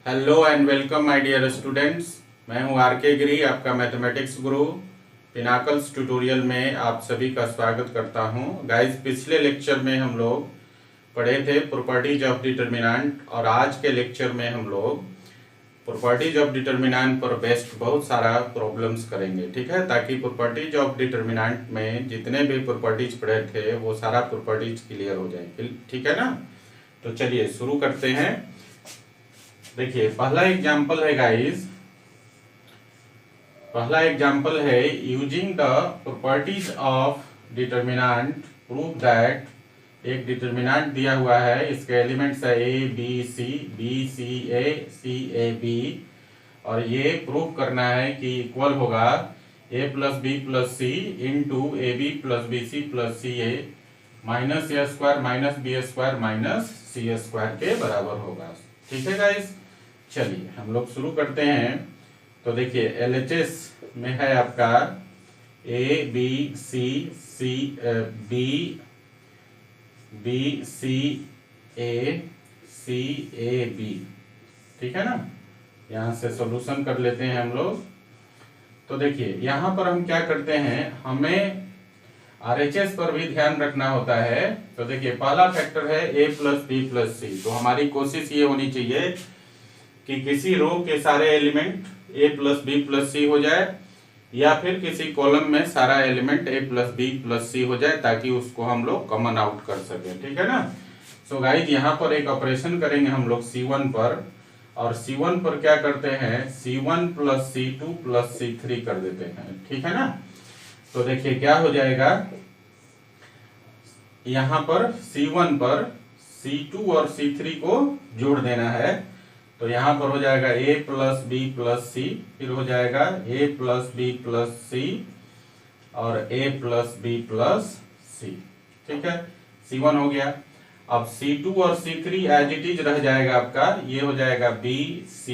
Hello and welcome my dear students. मैं हूं are के गिरी, आपका मैथमेटिक्स गुरु। पिनाकल्स ट्यूटोरियल में आप सभी का स्वागत करता हूं। गाइस, पिछले लेक्चर में हम लोग पढ़े थे प्रॉपर्टीज ऑफ डिटर्मिनेंट, और आज के लेक्चर में हम लोग प्रॉपर्टीज ऑफ डिटर्मिनेंट पर बेस्ड बहुत सारा प्रॉब्लम्स करेंगे। ठीक है, ताकि प्रॉपर्टीज ऑफ डिटर्मिनेंट में जितने भी प्रॉपर्टीज पढ़े थे वो सारा प्रॉपर्टीज क्लियर हो जाए। ठीक है ना, तो चलिए शुरू करते हैं। देखिए, पहला एग्जाम्पल है गाइस, पहला एग्जाम्पल है using the properties of determinant prove that. एक डिटर्मिनेंट दिया हुआ है, इसके एलिमेंट्स है a b c a b, और ये प्रूव करना है कि इक्वल होगा a plus b plus c into a b plus b c plus c a minus a square minus b square minus c square के बराबर होगा। ठीक है गाइस, चलिए हम लोग शुरू करते हैं। तो देखिए, LHS में है आपका a b c b c a b. ठीक है ना, यहां से सॉल्यूशन कर लेते हैं हम लोग। तो देखिए, यहां पर हम क्या करते हैं, हमें RHS पर भी ध्यान रखना होता है। तो देखिए, पहला फैक्टर है a प्लस बी प्लस सी। तो हमारी कोशिश ये होनी चाहिए कि किसी रो के सारे element a plus b plus c हो जाए, या फिर किसी कॉलम में सारा element a plus b plus c हो जाए, ताकि उसको हम लोग कॉमन आउट कर सके। ठीक है ना। सो गाइस, यहाँ पर एक ऑपरेशन करेंगे हम लोग C1 पर, और C1 पर क्या करते हैं, C1 plus C2 plus C3 कर देते हैं। ठीक है ना। तो देखिए क्या हो जाएगा, यहां पर C1 पर C2 और C3 को जोड़ देना है। तो यहां पर हो जाएगा a प्लस बी प्लस सी, फिर हो जाएगा a plus b plus c और a प्लस बी प्लस सी। ठीक है, C1 हो गया। अब C2 और C3 एज इट इज रह जाएगा आपका, ये हो जाएगा B C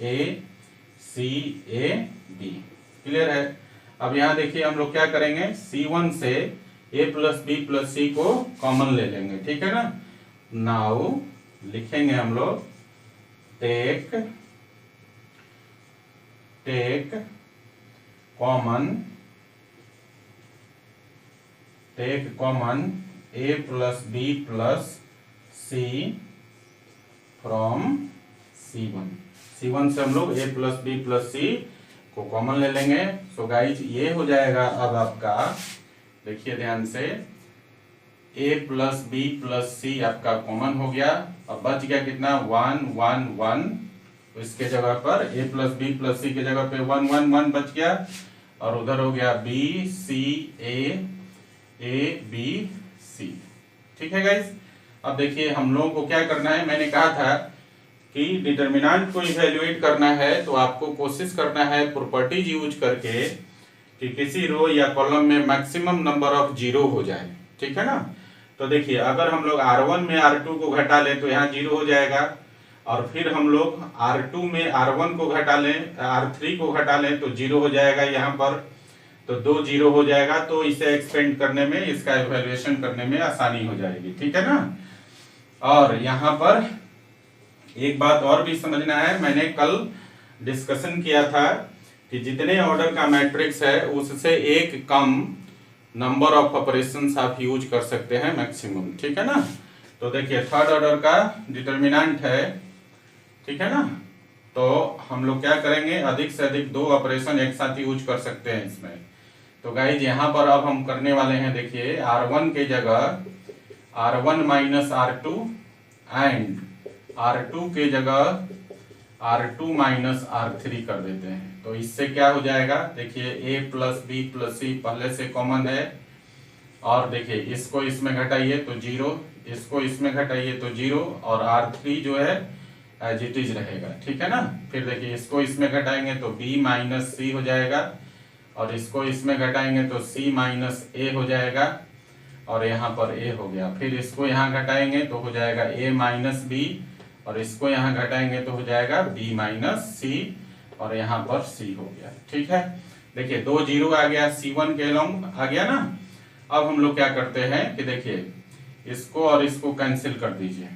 A B। Clear है। अब यहाँ देखिए हम लोग क्या करेंगे, C1 से a plus b plus c को कॉमन ले लेंगे। ठीक है ना। नाउ लिखेंगे हम लोग take common a plus b plus c from C1 से हम लोग a plus b plus c को कॉमन ले लेंगे। सो गाइज, ये हो जाएगा अब आपका, देखिए ध्यान से, a प्लस बी प्लस सी आपका कॉमन हो गया। अब बच गया कितना, 1 1 1। तो इसके जगह पर a प्लस बी प्लस सी के जगह पे 1 1 1 बच गया, और उधर हो गया B C A B C। ठीक है गाइस। अब देखिए हम लोगों को क्या करना है, मैंने कहा था कि डिटर्मिनेंट को इवैल्यूएट करना है तो आपको कोशिश करना है प्रॉपर्टीज यूज करके कि किसी रो या कॉलम में मैक्सिमम नंबर ऑफ जीरो हो जाए। ठीक है ना। तो देखिए, अगर हम लोग R1 में R2 को घटा लें तो यहाँ जीरो हो जाएगा, और फिर हम लोग R2 में R1 को घटा लें, R3 को घटा लें तो जीरो हो जाएगा यहाँ पर, तो 2 जीरो हो जाएगा। तो इसे एक्सपेंड करने में, इसका इवैल्यूएशन करने में आसानी हो जाएगी। ठीक है ना। और यहाँ पर एक बात और भी समझना है, मैंने कल डिस्कशन किया था कि जितने ऑर्डर का मैट्रिक्स है उससे एक कम नंबर ऑफ ऑपरेशंस आप यूज कर सकते हैं मैक्सिमम। ठीक है ना। तो देखिए, थर्ड ऑर्डर का डिटर्मिनेंट है। ठीक है ना। तो हम लोग क्या करेंगे, अधिक से अधिक 2 ऑपरेशन एक साथ यूज कर सकते हैं इसमें। तो गाइज, यहाँ पर अब हम करने वाले हैं, देखिए R1 के जगह R1 minus R2 and R2 के जगह R2 माइनस R3 कर देते हैं। तो इससे क्या हो जाएगा, देखिए a प्लस बी प्लस सी पहले से कॉमन है, और देखिए इसको इसमें घटाइए तो जीरो, इसको इसमें घटाइए तो जीरो, और R3 जो है एज इट इज रहेगा। ठीक है ना। फिर देखिए इसको इसमें घटाएंगे तो b माइनस सी हो जाएगा, और इसको इसमें घटाएंगे तो c माइनस ए हो जाएगा, और यहाँ पर a हो गया। फिर इसको यहाँ घटाएंगे तो हो जाएगा a माइनस बी, और इसको यहाँ घटाएंगे तो हो जाएगा b माइनस सी, और यहाँ पर c हो गया। ठीक है। देखिए 2 जीरो आ गया, C1 के अलोंग आ गया ना। अब हम लोग क्या करते हैं कि देखिए इसको और इसको कैंसिल कर दीजिए।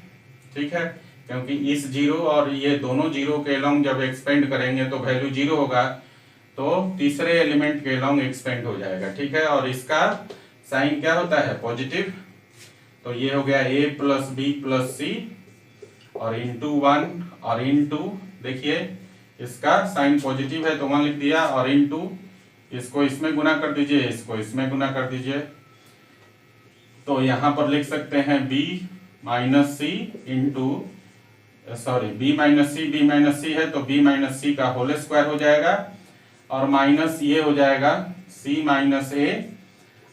ठीक है, क्योंकि इस जीरो और ये दोनों जीरो के अलोंग जब एक्सपेंड करेंगे तो वैल्यू जीरो होगा, तो तीसरे एलिमेंट के अलोंग एक्सपेंड हो जाएगा, ठीक है। और इसका साइन क्या होता है, पॉजिटिव। तो ये हो गया a plus b plus c और इंटू 1 और इंटू, देखिए इसका साइन पॉजिटिव है तो 1 लिख दिया, और इंटू इसको इसमें गुना कर दीजिए, इसको इसमें गुना कर दीजिए। तो यहां पर लिख सकते हैं b minus c into, sorry b minus सी है तो b माइनस सी का होल स्क्वायर हो जाएगा, और माइनस ये हो जाएगा c माइनस ए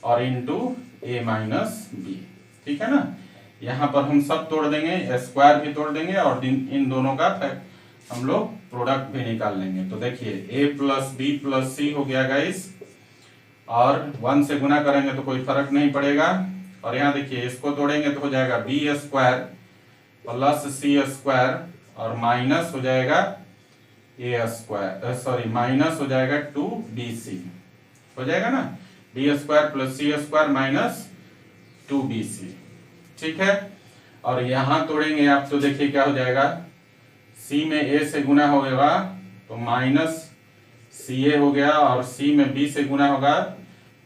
और इंटू a माइनस बी, ठीक है ना। यहाँ पर हम सब तोड़ देंगे, स्क्वायर भी तोड़ देंगे और इन दोनों का हम लोग प्रोडक्ट भी निकाल लेंगे। तो देखिए a plus b plus c हो गया गाइस, और 1 से गुना करेंगे तो कोई फर्क नहीं पड़ेगा। और यहाँ देखिए इसको तोड़ेंगे तो हो जाएगा B square plus c square और माइनस हो जाएगा ए स्क्वायर, सॉरी माइनस हो जाएगा 2bc, हो जाएगा ना, B square plus c square minus 2bc, ठीक है। और यहाँ तोड़ेंगे आप तो देखिए क्या हो जाएगा, c में a से गुना होगा तो माइनस सी ए हो गया, और c में b से गुना होगा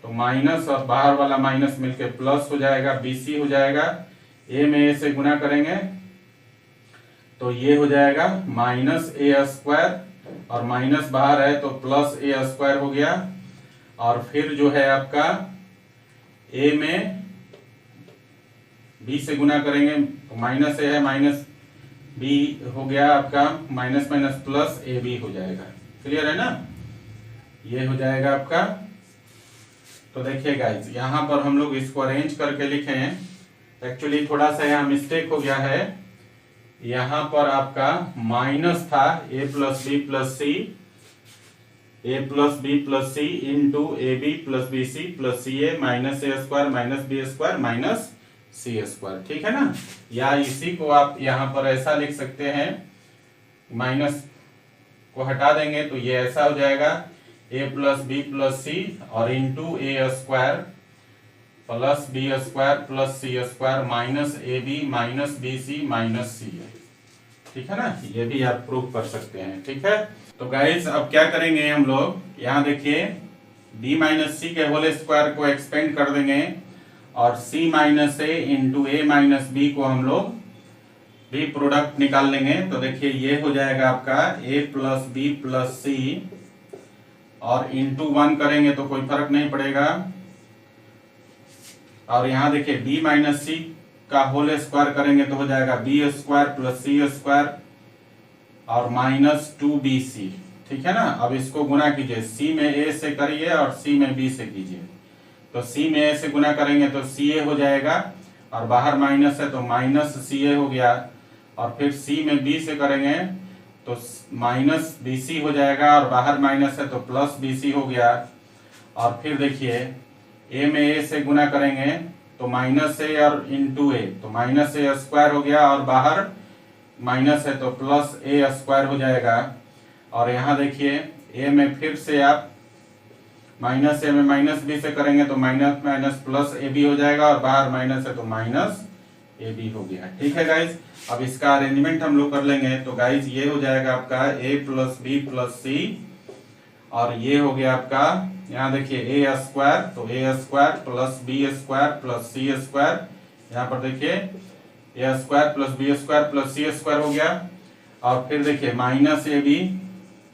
तो माइनस, और बाहर वाला माइनस मिलके प्लस हो जाएगा, bc हो जाएगा। a में a से गुना करेंगे तो ये हो जाएगा माइनस ए स्क्वायर, और माइनस बाहर है तो प्लस ए स्क्वायर हो गया। और फिर जो है आपका a में b से गुना करेंगे तो माइनस ए है, माइनस b हो गया आपका, minus minus plus a b हो जाएगा, क्लियर है ना, ये हो जाएगा आपका। तो देखिए गाइस यहाँ पर हम लोग इसको अरेंज करके लिखे हैं, एक्चुअली थोड़ा सा यहाँ मिस्टेक हो गया है, यहाँ पर आपका माइनस था a plus b plus c, a plus b plus c into a b plus b c plus c a minus a square minus b square minus c square, ठीक है ना। या इसी को आप यहाँ पर ऐसा लिख सकते हैं, माइनस को हटा देंगे तो ये ऐसा हो जाएगा a plus b plus c और into a square plus b square plus c square minus a b minus b c minus c a, ठीक है ना। ये भी आप प्रूव कर सकते हैं, ठीक है। तो गाइस अब क्या करेंगे हम लोग, यहाँ देखिए b माइनस सी के होल स्क्वायर को एक्सपेंड कर देंगे, और c minus a into A minus B को हम लोग भी प्रोडक्ट निकाल लेंगे। तो देखिए ये हो जाएगा आपका a plus b plus c, और इंटू 1 करेंगे तो कोई फर्क नहीं पड़ेगा। और यहाँ देखिए b माइनस सी का होल स्क्वायर करेंगे तो हो जाएगा B square plus c square और माइनस 2bc, ठीक है ना। अब इसको गुना कीजिए, c में a से करिए और c में b से कीजिए। तो c में a से गुना करेंगे तो ca हो जाएगा, और बाहर माइनस है तो माइनस ca हो गया, और फिर c में b से करेंगे तो माइनस bc हो जाएगा, और बाहर माइनस है तो प्लस bc हो गया। और फिर देखिए a में a से गुना करेंगे तो माइनस a और इंटू a, तो माइनस a स्क्वायर हो गया, और बाहर माइनस है तो प्लस a स्क्वायर हो जाएगा। और यहाँ देखिए a में फिर से आप माइनस ए में माइनस बी से करेंगे तो minus minus plus a b हो जाएगा, और बाहर माइनस है तो माइनस ए बी हो गया, ठीक है गाइज। अब इसका अरेंजमेंट हम लोग कर लेंगे। तो गाइज ये हो जाएगा आपका a plus b plus c, और ये हो गया आपका, यहाँ देखिए a स्क्वायर, तो a square plus b square plus c square, यहाँ पर देखिए a square plus b square plus c square हो गया। और फिर देखिए माइनस ए बी,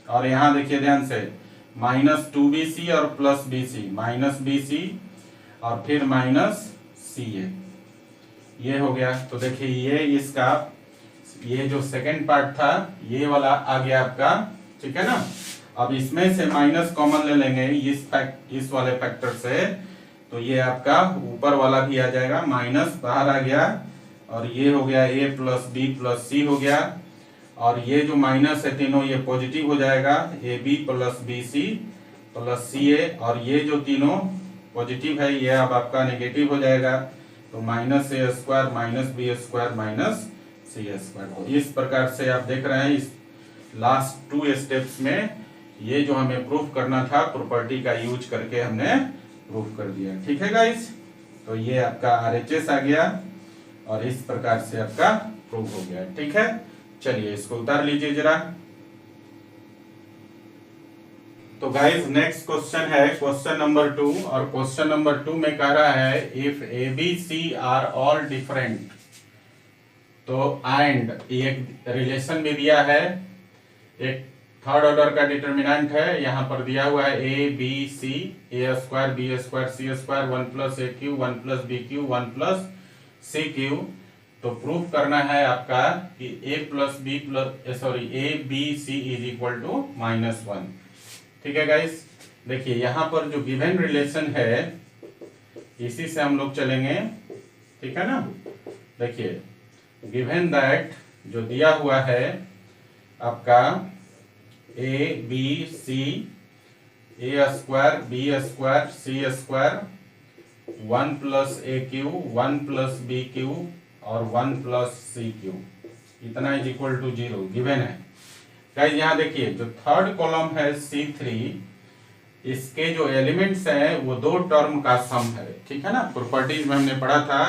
और यहाँ देखिए ध्यान से माइनस 2bc और प्लस bc, माइनस bc और फिर माइनस ca, ये हो गया। तो देखिए ये इसका, ये जो सेकंड पार्ट था ये वाला आ गया आपका, ठीक है ना। अब इसमें से माइनस कॉमन ले लेंगे इस वाले फैक्टर से, तो ये आपका ऊपर वाला भी आ जाएगा, माइनस बाहर आ गया, और ये हो गया a plus b plus c हो गया, और ये जो माइनस है तीनों ये पॉजिटिव हो जाएगा, a b plus b c plus c a, और ये जो तीनों पॉजिटिव है ये अब आपका नेगेटिव हो जाएगा, तो minus a square minus b square minus c square. तो इस प्रकार से आप देख रहे हैं इस लास्ट 2 स्टेप्स में ये जो हमें प्रूफ करना था प्रॉपर्टी का यूज करके हमने प्रूफ कर दिया, ठीक है गाइस। तो ये आपका RHS आ गया, और इस प्रकार से आपका प्रूव हो गया। ठीक है, चलिए इसको उतार लीजिए जरा। तो गाइस नेक्स्ट क्वेश्चन है क्वेश्चन नंबर 2, और क्वेश्चन नंबर 2 में कह रहा है if a b c are all different, तो एंड एक रिलेशन भी दिया है, एक थर्ड ऑर्डर का डिटर्मिनेंट है, यहाँ पर दिया हुआ है a b c, a square b square c square, 1 plus a cube 1 plus b cube 1 plus c cube. तो प्रूफ करना है आपका कि a plus b plus sorry a b c is equal to -1। ठीक है गाइस, देखिए यहाँ पर जो गिवन रिलेशन है इसी से हम लोग चलेंगे। ठीक है ना, देखिए गिवन दैट जो दिया हुआ है आपका a b c, a square b square c square, 1 plus a cube 1 plus b cube और 1 प्लस सी क्यू, इतना इज इक्वल टू 0 गिवन है। गाइस यहाँ देखिए जो थर्ड कॉलम है C3, इसके जो एलिमेंट्स हैं वो दो टर्म का सम है। ठीक है ना, प्रॉपर्टीज में हमने पढ़ा था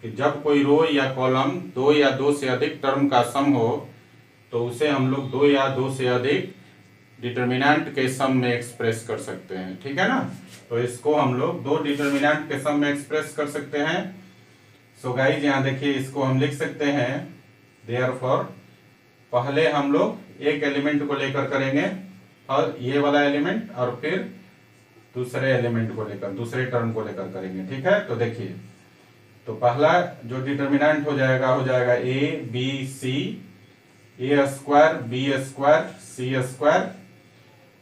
कि जब कोई रो या कॉलम दो या दो से अधिक टर्म का सम हो तो उसे हम लोग दो या दो से अधिक डिटर्मिनेंट के सम में एक्सप्रेस कर सकते हैं। ठीक है ना, तो इसको हम लोग दो डिटर्मिनेंट के सम में एक्सप्रेस कर सकते हैं। सो गाइस यहाँ देखिए इसको हम लिख सकते हैं देयरफॉर, पहले हम लोग एक एलिमेंट को लेकर करेंगे और ये वाला एलिमेंट, और फिर दूसरे एलिमेंट को लेकर दूसरे टर्म को लेकर करेंगे। ठीक है, तो देखिए तो पहला जो डिटर्मिनेंट हो जाएगा a b c, a square b square c square,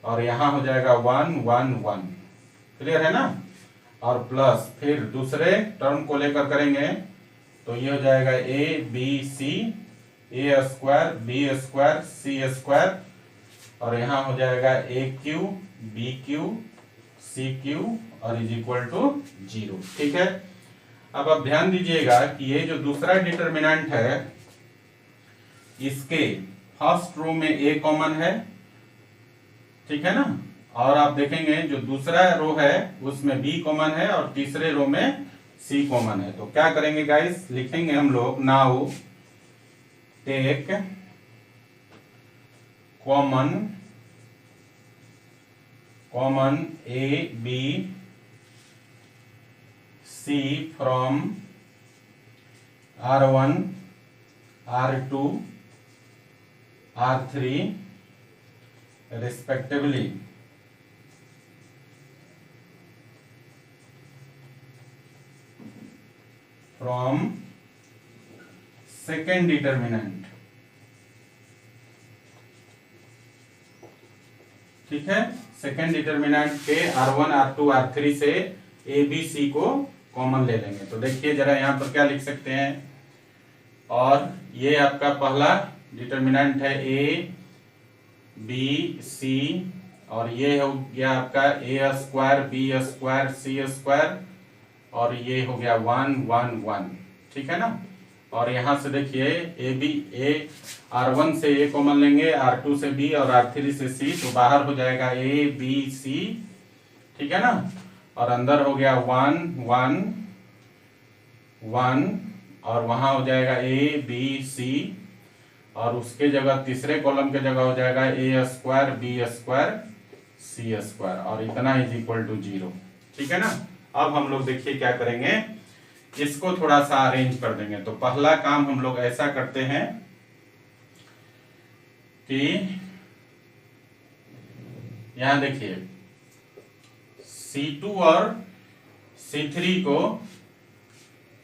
और यहाँ हो जाएगा 1 1 1। क्लियर है ना, और प्लस फिर दूसरे टर्म को लेकर करेंगे तो ये हो जाएगा a b c, a square b square c square, और यहाँ हो जाएगा a cube b cube c cube और इज इक्वल टू 0। ठीक है, अब आप ध्यान दीजिएगा कि ये जो दूसरा डिटर्मिनेंट है इसके फर्स्ट रो में ए कॉमन है। ठीक है ना, और आप देखेंगे जो दूसरा रो है उसमें बी कॉमन है और तीसरे रो में सी कॉमन है। तो क्या करेंगे गाइस, लिखेंगे हम लोग now take common a b c from R1 R2 R3 respectively, from second determinant। ठीक है, सेकेंड डिटर्मिनेंट के R1 R2 R3 से ए बी सी को कॉमन ले लेंगे। तो देखिए जरा यहाँ पर क्या लिख सकते हैं, और ये आपका पहला डिटर्मिनेंट है ए बी सी, और ये हो गया आपका a square b square c square, और ये हो गया 1 1 1। ठीक है ना, और यहाँ से देखिए ए बी ए R1 से ए कॉमन लेंगे, R2 से बी और R3 से सी, तो बाहर हो जाएगा ए बी सी। ठीक है ना, और अंदर हो गया 1 1 1, और वहां हो जाएगा ए बी सी, और उसके जगह तीसरे कॉलम के जगह हो जाएगा a square b square c square, और इतना इज इक्वल टू 0। ठीक है ना, अब हम लोग देखिए क्या करेंगे, इसको थोड़ा सा अरेंज कर देंगे। तो पहला काम हम लोग ऐसा करते हैं कि यहां देखिए C2 और C3 को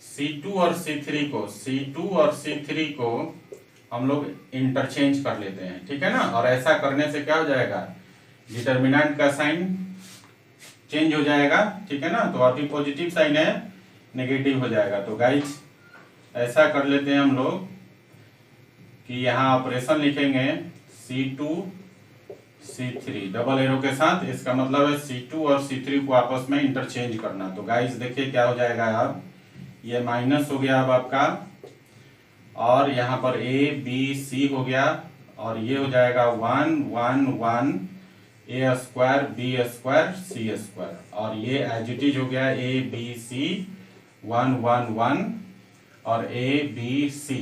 C2 और C3 को हम लोग इंटरचेंज कर लेते हैं। ठीक है ना, और ऐसा करने से क्या हो जाएगा, डिटर्मिनेंट का साइन चेंज हो जाएगा। ठीक है ना, तो अभी पॉजिटिव साइन है नेगेटिव हो जाएगा। तो गाइस ऐसा कर लेते हैं हम लोग कि यहाँ ऑपरेशन लिखेंगे C2 C3 डबल एरो के साथ, इसका मतलब है C2 और C3 को आपस में इंटरचेंज करना। तो गाइस देखिए क्या हो जाएगा, अब ये माइनस हो गया अब आपका, और यहाँ पर ए बी सी हो गया, और ये हो जाएगा 1 1 1 ए square b square c square, और ये एज इट इज हो गया ए बी सी 1 1 1 और ए बी सी।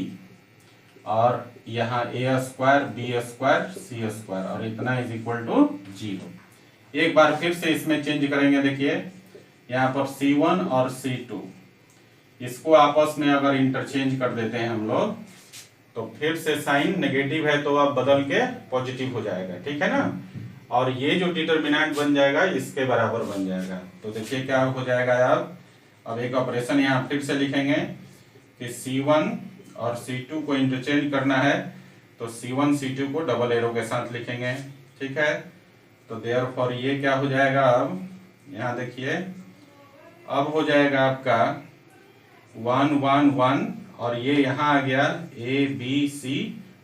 और यहाँ a square b square c square और इतना इज इक्वल टू 0। एक बार फिर से इसमें चेंज करेंगे। देखिए यहाँ पर C1 और C2 इसको आपस में अगर इंटरचेंज कर देते हैं हम लोग तो फिर से साइन नेगेटिव है तो अब बदल के पॉजिटिव हो जाएगा, ठीक है ना। और ये जो डिटरमिनेंट बन जाएगा इसके बराबर बन जाएगा। तो देखिए क्या हो जाएगा अब एक ऑपरेशन यहाँ फिर से लिखेंगे कि C1 और C2 को इंटरचेंज करना है तो C1 C2 को डबल एरो के साथ लिखेंगे, ठीक है। तो देयरफॉर ये क्या हो जाएगा, अब यहाँ देखिए अब हो जाएगा आपका 1 1 1 और ये यहाँ आ गया ABC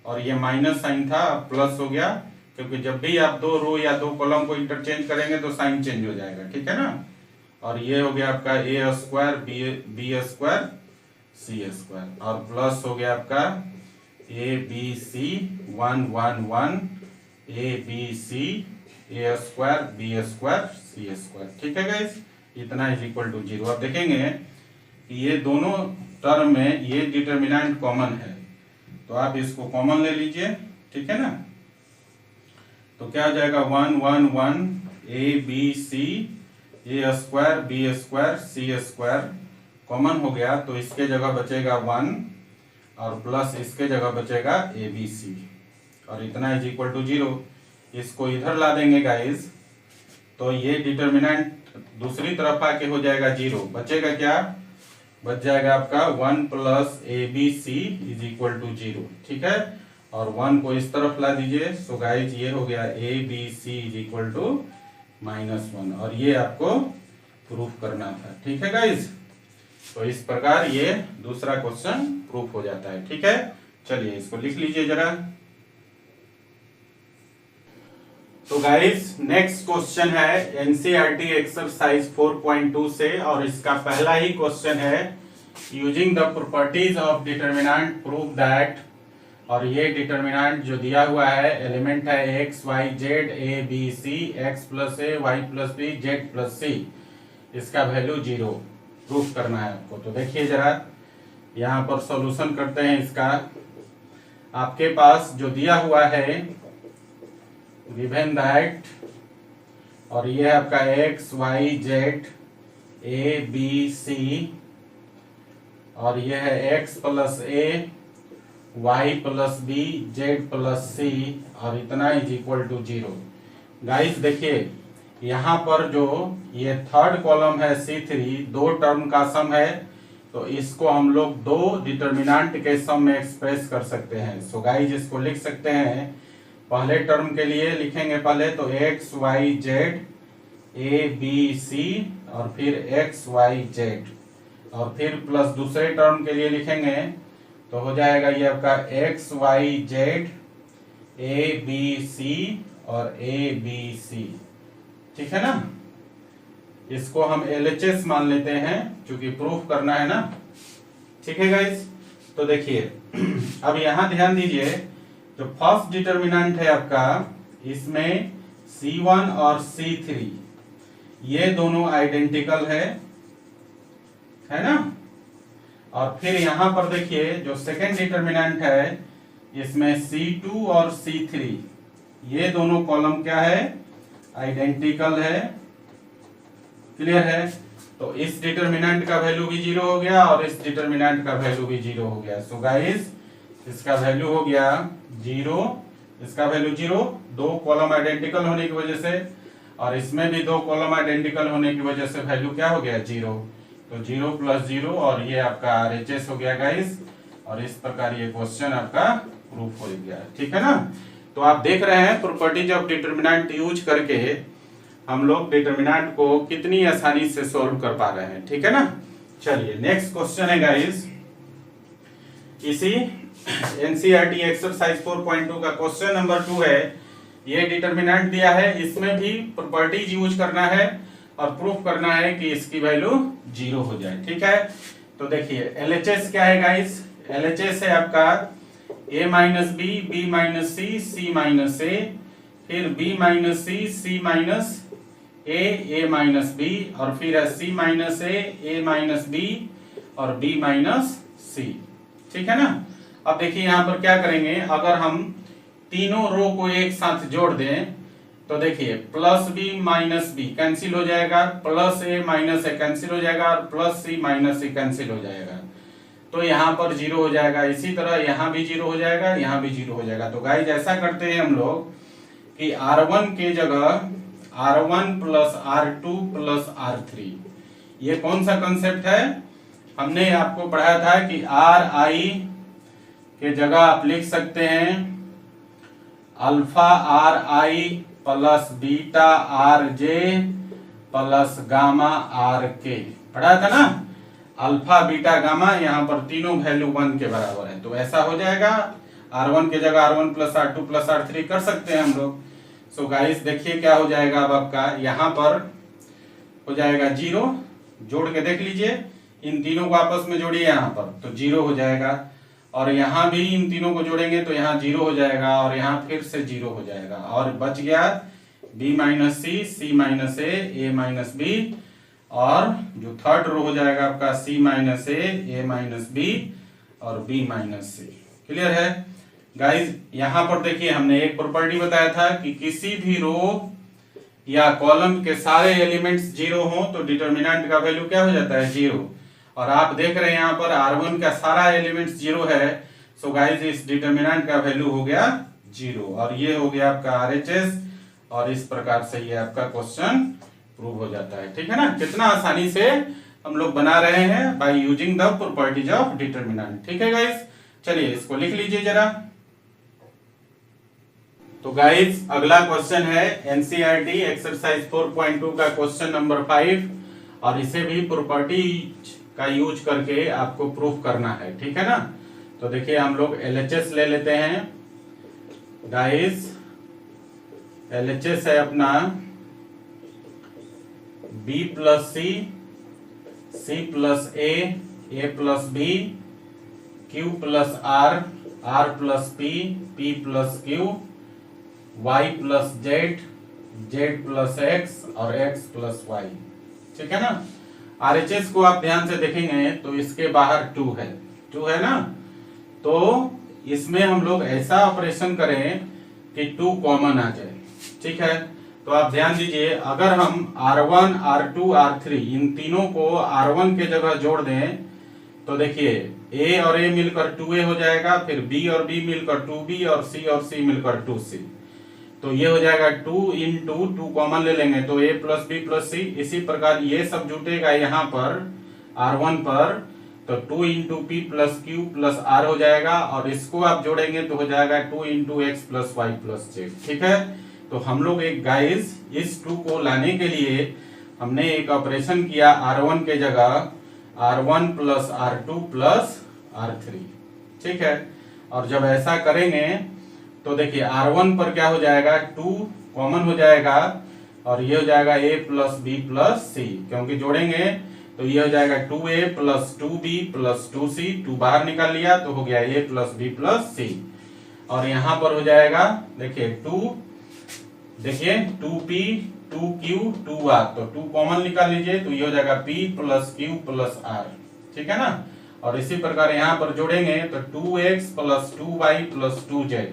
और ये माइनस साइन था अब प्लस हो गया, क्योंकि जब भी आप दो रो या दो कॉलम को इंटरचेंज करेंगे तो साइन चेंज हो जाएगा, ठीक है ना। और ये हो गया आपका a square b square c square और प्लस हो गया आपका a b c 1 1 1 a b c a square b square c square, ठीक है गाइस। इतना इज इक्वल टू 0। अब देखेंगे कि ये दोनों टर्म में ये डिटरमिनेंट कॉमन है तो आप इसको कॉमन ले लीजिए, ठीक है ना। तो क्या हो जाएगा 1 1 1 a b c a square b square c square common हो गया तो इसके जगह बचेगा 1 और प्लस इसके जगह बचेगा ए बी सी और इतना इज इक्वल टू 0। इसको इधर ला देंगे गाइस तो ये डिटरमिनेंट दूसरी तरफ आके हो जाएगा 0। बचेगा क्या, बच जाएगा आपका 1 plus a b c is equal to 0, ठीक है। और 1 को इस तरफ ला दीजिए। सो गाइस ये हो गया a b c is equal to -1 और ये आपको प्रूफ करना था, ठीक है गाइस। तो इस प्रकार ये दूसरा क्वेश्चन प्रूफ हो जाता है, ठीक है। चलिए इसको लिख लीजिए जरा। तो गाइस नेक्स्ट क्वेश्चन है एनसीईआरटी एक्सरसाइज 4.2 से और इसका पहला ही क्वेश्चन है using the properties of determinant prove that. और ये डिटरमिनेंट जो दिया हुआ है एलिमेंट है x y z a b c x plus a y plus b z plus c, इसका वैल्यू 0 प्रूफ करना है आपको। तो देखिए जरा यहाँ पर सॉल्यूशन करते हैं इसका। आपके पास जो दिया हुआ है गिवन दैट और ये है आपका x y z a b c और ये है x plus a y plus b z plus c और इतना इज इक्वल टू 0। गाइस देखिए यहाँ पर जो ये थर्ड कॉलम है C3 दो टर्म का सम है तो इसको हम लोग दो डिटरमिनेंट के सम में एक्सप्रेस कर सकते हैं। सो गाइस इसको लिख सकते हैं। पहले टर्म के लिए लिखेंगे पहले तो x y z a b c और फिर एक्स वाई जेड और फिर प्लस दूसरे टर्म के लिए लिखेंगे तो हो जाएगा ये आपका x y z a b c और ए बी सी, ठीक है ना। इसको हम LHS मान लेते हैं क्योंकि प्रूफ करना है ना, ठीक है गाइस। तो देखिए अब यहां ध्यान दीजिए जो फर्स्ट डिटरमिनेंट है आपका इसमें C1 और C3 ये दोनों आइडेंटिकल है ना। और फिर यहां पर देखिए जो सेकेंड डिटरमिनेंट है इसमें C2 और C3 ये दोनों कॉलम क्या है, आइडेंटिकल है, क्लियर है। तो इस डिटरमिनेंट का वैल्यू भी 0 हो गया और इस डिटरमिनेंट का वैल्यू भी 0 हो गया। सो गाइस इसका वैल्यू हो गया 0, इसका वैल्यू 0, दो कॉलम आइडेंटिकल होने की वजह से और इसमें भी दो कॉलम आइडेंटिकल होने की वजह से वैल्यू क्या हो गया 0। तो 0 + 0 और ये आपका RHS हो गया गाइस और इस प्रकार ये क्वेश्चन आपका प्रूफ हो गया, ठीक है ना। तो आप देख रहे हैं प्रॉपर्टीज ऑफ डिटरमिनेंट यूज करके हम लोग डिटरमिनेंट को कितनी आसानी से सॉल्व कर पा रहे हैं, ठीक है ना। चलिए नेक्स्ट क्वेश्चन है गाइस इसी एनसीईआरटी एक्सरसाइज 4.2 का क्वेश्चन नंबर 2 है। ये डिटरमिनेंट दिया है, इसमें भी प्रॉपर्टीज यूज करना है और प्रूफ करना है कि इसकी वैल्यू 0 हो जाए, ठीक है। तो देखिए LHS क्या है गाइस, LHS है आपका a minus b b minus c c minus a फिर b minus c c minus a minus b और फिर है c minus a minus b और b माइनस सी, ठीक है ना। अब देखिए यहाँ पर क्या करेंगे, अगर हम तीनों रो को एक साथ जोड़ दें तो देखिए plus b minus b cancel हो जाएगा, plus a minus a cancel हो जाएगा और plus c minus c cancel हो जाएगा, तो यहाँ पर जीरो हो जाएगा। इसी तरह यहाँ भी जीरो हो जाएगा, यहाँ भी जीरो हो जाएगा। तो गाइस ऐसा करते हैं हम लोग कि R1 के जगह R1 plus R2 plus R3, ये कौन सा कंसेप्ट है, हमने आपको पढ़ाया था कि Ri के जगह आप लिख सकते हैं alpha Ri plus beta Rj plus gamma Rk, पढ़ा था ना, अल्फा बीटा गामा, यहाँ पर तीनों वैल्यू 1 के बराबर है। तो ऐसा हो जाएगा, R1 के जगह R1 plus R2 plus R3 कर सकते हैं हम लोग। सो गाइस देखिए क्या हो जाएगा, अब आपका यहाँ पर हो जाएगा जीरो, जोड़ के देख लीजिए, इन तीनों को आपस में जोड़िए यहाँ पर तो जीरो हो जाएगा, और यहाँ भी इन तीनों को जोड़ेंगे तो यहाँ जीरो हो जाएगा, और यहाँ फिर से जीरो हो जाएगा, और बच गया b minus c, c minus a minus b, और जो थर्ड रो हो जाएगा आपका c minus a minus b और b माइनस सी। क्लियर है गाइज। यहाँ पर देखिए हमने एक प्रॉपर्टी बताया था कि किसी भी रो या कॉलम के सारे एलिमेंट्स जीरो हो तो डिटर्मिनेंट का वैल्यू क्या हो जाता है, जीरो। और आप देख रहे हैं यहाँ पर R1 का सारा एलिमेंट्स जीरो है, सो गाइज इस डिटर्मिनेंट का वैल्यू हो गया जीरो, और ये हो गया आपका RHS, और इस प्रकार से ये आपका क्वेश्चन प्रूव हो जाता है। ठीक है ना, कितना आसानी से हम लोग बना रहे हैं by using the properties of determinant. ठीक है गाइज, चलिए इसको लिख लीजिए जरा। तो गाइज अगला क्वेश्चन है एनसीईआरटी एक्सरसाइज 4.2 का क्वेश्चन नंबर 5, और इसे भी प्रॉपर्टीज का यूज करके आपको प्रूफ करना है। ठीक है ना, तो देखिए हम लोग LHS ले लेते हैं गाइज। LHS है अपना B plus c, C plus a plus b, Q plus R, R plus P plus Q, Y plus Z plus X और X प्लस Y। ठीक है ना, RHS को आप ध्यान से देखेंगे तो इसके बाहर 2 है ना, तो इसमें हम लोग ऐसा ऑपरेशन करें कि 2 कॉमन आ जाए। ठीक है, तो आप ध्यान दीजिए, अगर हम R1 R2 R3 इन तीनों को R1 के जगह जोड़ दें तो देखिए A और A मिलकर 2A हो जाएगा, फिर B और B मिलकर 2B और C मिलकर 2C, तो ये हो जाएगा 2 इंटू 2 कॉमन ले लेंगे तो A plus B plus C। इसी प्रकार ये सब जुटेगा यहाँ पर R1 पर, तो 2 into P plus Q plus R हो जाएगा, और इसको आप जोड़ेंगे तो हो जाएगा 2 into X plus Y plus Z। ठीक है, तो हम लोग एक गाइस इस 2 को लाने के लिए हमने एक ऑपरेशन किया R1 के जगह R1 plus R2 plus R3। ठीक है, और जब ऐसा करेंगे तो देखिए R1 पर क्या हो जाएगा, 2 कॉमन हो जाएगा, और ये हो जाएगा A plus B plus C, क्योंकि जोड़ेंगे तो ये हो जाएगा 2A plus 2B plus 2C, 2 बाहर निकाल लिया तो हो गया A plus B plus C, और यहाँ पर हो जाएगा देखिए 2, देखिए 2P 2Q 2R, तो 2 कॉमन निकाल लीजिए तो ये हो जाएगा P plus Q plus R। ठीक है ना, और इसी प्रकार यहाँ पर जोड़ेंगे तो 2X plus 2Y plus 2Z,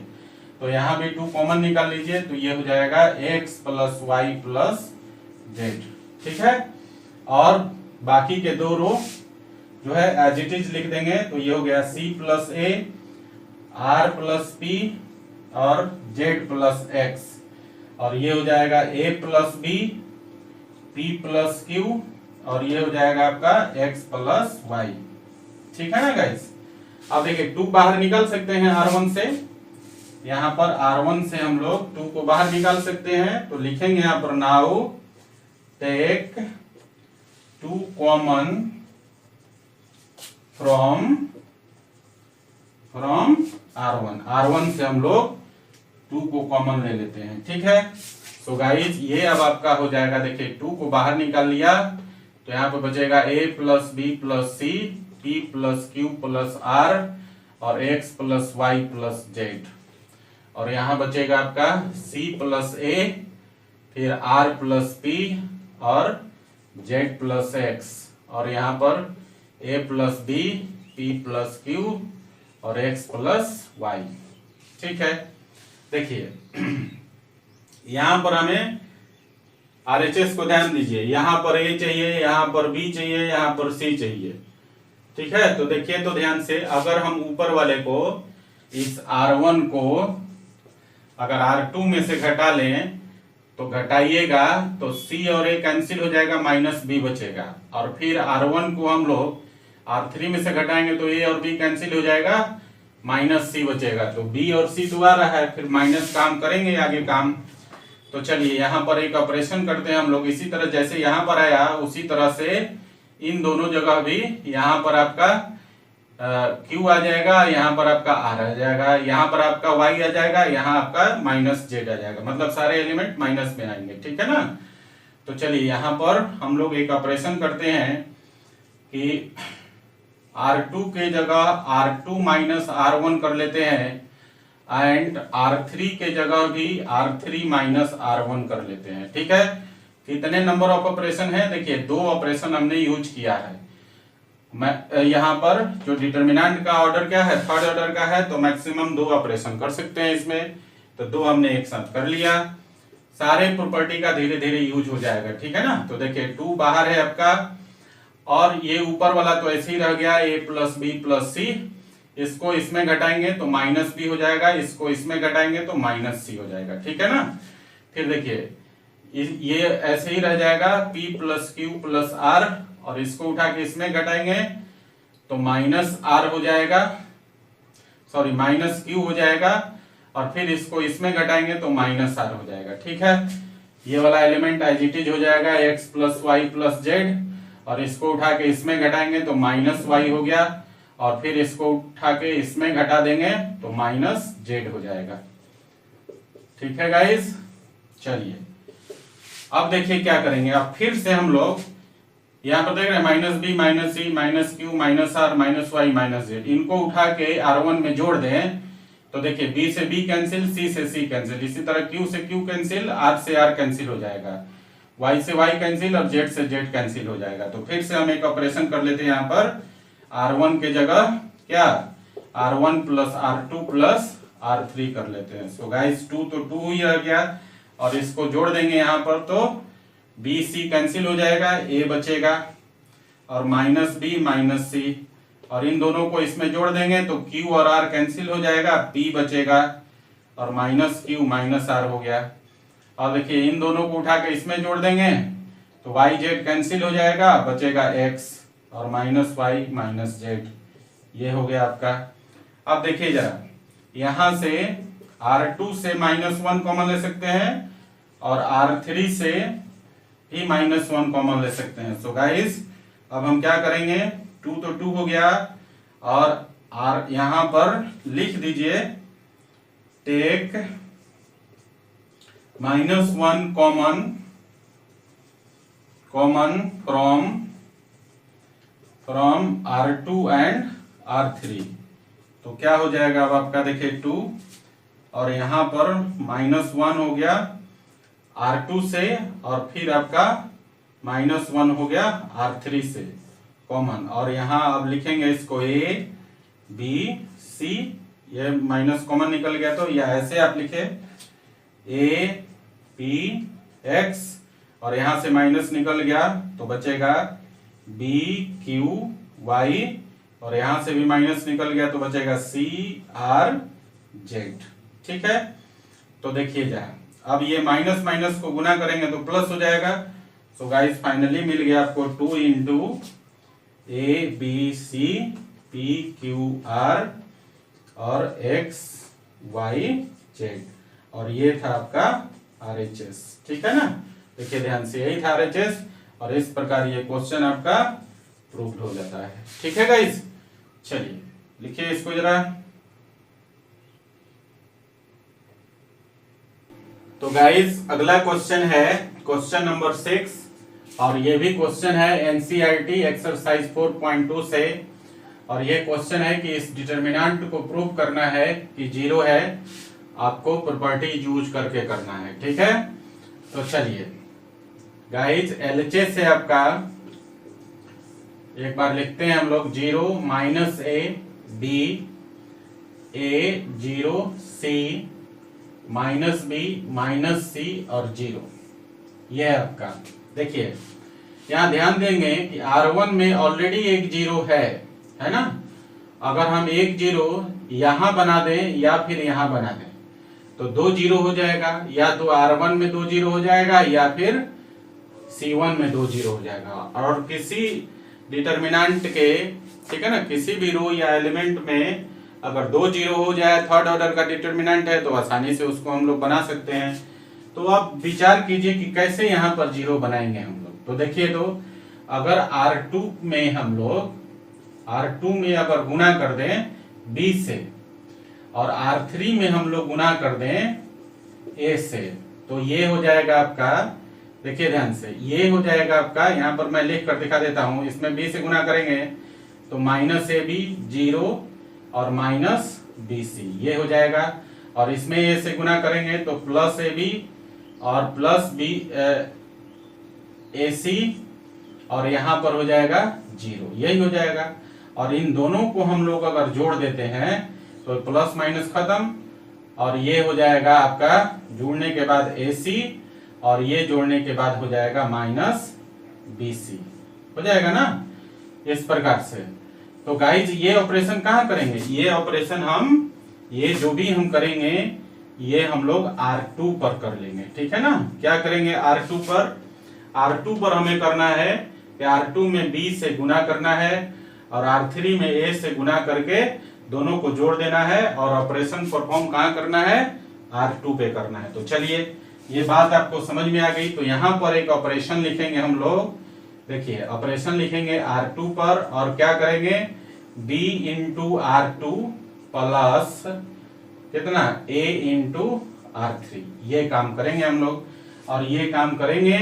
तो यहाँ भी 2 कॉमन निकाल लीजिए तो ये हो जाएगा X plus Y plus Z। ठीक है, और बाकी के 2 रो जो है एज इट इज लिख देंगे तो ये हो गया C plus A, R plus P और Z प्लस X, और ये हो जाएगा A plus B, P plus Q, और ये हो जाएगा आपका X प्लस Y। ठीक है ना गाइस, अब देखिए 2 बाहर निकाल सकते हैं R1 से, यहाँ पर R1 से हम लोग 2 को बाहर निकाल सकते हैं, तो लिखेंगे यहाँ पर now take 2 common from R1 से हम लोग 2 को कॉमन ले लेते हैं। ठीक है, सो गाइज ये अब आपका हो जाएगा, देखिए 2 को बाहर निकाल लिया तो यहाँ पे बचेगा A plus B plus C, P plus Q plus R और X plus Y plus Z, और यहाँ बचेगा आपका C प्लस A, फिर R प्लस P और Z प्लस X, और यहाँ पर A plus B, P plus Q और x प्लस वाई। ठीक है, देखिए यहां पर हमें RHS को ध्यान दीजिए, यहां पर A चाहिए, यहां पर B चाहिए, यहां पर C चाहिए। ठीक है, तो देखिए तो ध्यान से, अगर हम ऊपर वाले को इस R1 को अगर R2 में से घटा लें तो घटाइएगा तो C और A कैंसिल हो जाएगा, माइनस B बचेगा। और फिर R1 को हम लोग R3 में से घटाएंगे तो A और B कैंसिल हो जाएगा, माइनस C बचेगा। तो B और C दोबारा है, फिर माइनस काम करेंगे आगे काम। तो चलिए यहाँ पर एक ऑपरेशन करते हैं हम लोग, इसी तरह जैसे यहाँ पर आया उसी तरह से इन दोनों जगह भी यहाँ पर आपका Q आ जाएगा, यहाँ पर आपका R आ जाएगा, यहाँ पर आपका Y आ जाएगा, यहाँ आपका माइनस Z आ जाएगा, मतलब सारे एलिमेंट माइनस में आएंगे। ठीक है ना। तो चलिए यहाँ पर हम लोग एक ऑपरेशन करते हैं कि R2 के जगह R2 माइनस R1 कर लेते हैं, एंड R3 के जगह भी R3 माइनस R1 कर लेते हैं। ठीक है, कितने नंबर ऑफ ऑपरेशन है, देखिए 2 ऑपरेशन हमने यूज किया है। मैं यहाँ पर जो डिटर्मिनेंट का ऑर्डर क्या है, थर्ड ऑर्डर का है, तो मैक्सिमम 2 ऑपरेशन कर सकते हैं इसमें। तो 2 हमने एक साथ कर लिया, सारे प्रॉपर्टी का धीरे धीरे यूज हो जाएगा। ठीक है ना। तो देखिए 2 बाहर है आपका, और ये ऊपर वाला तो ऐसे ही रह गया A प्लस बी प्लस सी, इसको इसमें घटाएंगे तो माइनस बी हो जाएगा, इसको इसमें घटाएंगे तो माइनस सी हो जाएगा। ठीक है ना। फिर देखिए ये ऐसे ही रह जाएगा P plus q plus r, और इसको उठा के इसमें घटाएंगे तो माइनस आर हो जाएगा, सॉरी माइनस क्यू हो जाएगा, और फिर इसको इसमें घटाएंगे तो माइनस आर हो जाएगा। ठीक है, ये वाला एलिमेंट एज इट इज हो जाएगा x plus y plus z, और इसको उठा के इसमें घटाएंगे तो माइनस वाई हो गया, और फिर इसको उठा के इसमें घटा देंगे तो माइनस जेड हो जाएगा। ठीक है गाइस, चलिए अब देखिए क्या करेंगे। अब फिर से हम लोग यहाँ पर देख रहे हैं minus b minus c minus q minus r minus y minus z, इनको उठा के R1 में जोड़ दें तो देखिए B से B कैंसिल, C से C कैंसिल, इसी तरह Q से Q कैंसिल, R से R कैंसिल हो जाएगा, Y से Y कैंसिल और Z से Z कैंसिल हो जाएगा। तो फिर से हम एक ऑपरेशन कर लेते हैं यहाँ पर, R1 के जगह क्या R1 plus R2 plus R3 कर लेते हैं। सो गाइस 2 तो 2 ही रह गया, और इसको जोड़ देंगे यहाँ पर तो B C कैंसिल हो जाएगा, A बचेगा, और माइनस B माइनस C, और इन दोनों को इसमें जोड़ देंगे तो Q और R कैंसिल हो जाएगा, P बचेगा, और माइनस Q माइनस R हो गया। और देखिए इन दोनों को उठा के इसमें जोड़ देंगे तो Y Z कैंसिल हो जाएगा, बचेगा X और माइनस Y माइनस Z, ये हो गया आपका। अब देखिए जरा यहां से R2 से -1 कॉमन ले सकते हैं, और R3 से भी -1 कॉमन ले सकते हैं। सो गाइस अब हम क्या करेंगे, 2 तो 2 हो गया, और R यहां पर लिख दीजिए take -1 common from R2 and R3, तो क्या हो जाएगा अब आपका देखिए 2, और यहां पर -1 हो गया R2 से, और फिर आपका -1 हो गया R3 से कॉमन, और यहां अब लिखेंगे इसको A B C, ये माइनस कॉमन निकल गया तो या ऐसे आप लिखे A P X, और यहां से माइनस निकल गया तो बचेगा B Q Y, और यहां से भी माइनस निकल गया तो बचेगा C R Z। ठीक है, तो देखिए जरा अब ये माइनस माइनस को गुना करेंगे तो प्लस हो जाएगा। सो गाइस फाइनली मिल गया आपको 2 into A B C P Q R और X Y Z, और ये था आपका RHS। ठीक है ना, देखिए ध्यान से यही था RHS, और इस प्रकार ये क्वेश्चन आपका प्रूव्ड हो जाता है। ठीक है गाइस, चलिए लिखिए इसको जरा। तो गाइस अगला क्वेश्चन है क्वेश्चन नंबर 6, और ये भी क्वेश्चन है NCERT एक्सरसाइज 4.2 से, और ये क्वेश्चन है कि इस डिटर्मिनेंट को प्रूव करना है कि 0 है, आपको प्रॉपर्टी यूज करके करना है। ठीक है, तो चलिए गाइस LHS है आपका, एक बार लिखते हैं हम लोग 0 -a b a 0 c minus b minus c और 0, यह आपका। देखिए यहाँ ध्यान देंगे कि R1 में ऑलरेडी एक 0 है ना। अगर हम एक 0 यहाँ बना दें या फिर यहाँ बना दें तो 2 0 हो जाएगा, या तो R1 में 2 0 हो जाएगा या फिर C1 में 2 0 हो जाएगा। और किसी डिटर्मिनेंट के, ठीक है ना, किसी भी रो या एलिमेंट में अगर 2 0 हो जाए, थर्ड ऑर्डर का डिटर्मिनेंट है, तो आसानी से उसको हम लोग बना सकते हैं। तो आप विचार कीजिए कि कैसे यहाँ पर 0 बनाएंगे हम लोग। तो देखिए, तो अगर R2 में हम लोग R2 में अगर गुना कर दें B से और R3 में हम लोग गुना कर दें A से, तो ये हो जाएगा आपका, देखिए ध्यान से, ये हो जाएगा आपका, यहाँ पर मैं लिख कर दिखा देता हूं। इसमें B से गुना करेंगे तो माइनस AB 0 और माइनस BC, ये हो जाएगा। और इसमें A से गुना करेंगे तो प्लस AB और प्लस B AC, और यहाँ पर हो जाएगा 0, यही हो जाएगा। और इन दोनों को हम लोग अगर जोड़ देते हैं तो प्लस माइनस खत्म, और ये हो जाएगा आपका जोड़ने के बाद AC, और ये जोड़ने के बाद हो जाएगा माइनस BC, हो जाएगा ना इस प्रकार से। तो गाइज ये ऑपरेशन कहाँ करेंगे, ये ऑपरेशन हम, ये जो भी हम करेंगे ये हम लोग R2 पर कर लेंगे, ठीक है ना। क्या करेंगे R2 पर, R2 पर हमें करना है कि R2 में B से गुना करना है और R3 में A से गुना करके दोनों को जोड़ देना है, और ऑपरेशन परफॉर्म कहाँ करना है, R2 पे करना है। तो चलिए ये बात आपको समझ में आ गई। तो यहाँ पर एक ऑपरेशन लिखेंगे हम लोग, देखिए ऑपरेशन लिखेंगे R2 पर, और क्या करेंगे B इंटू R2 प्लस कितना A इंटू R3, ये काम करेंगे हम लोग। और ये काम करेंगे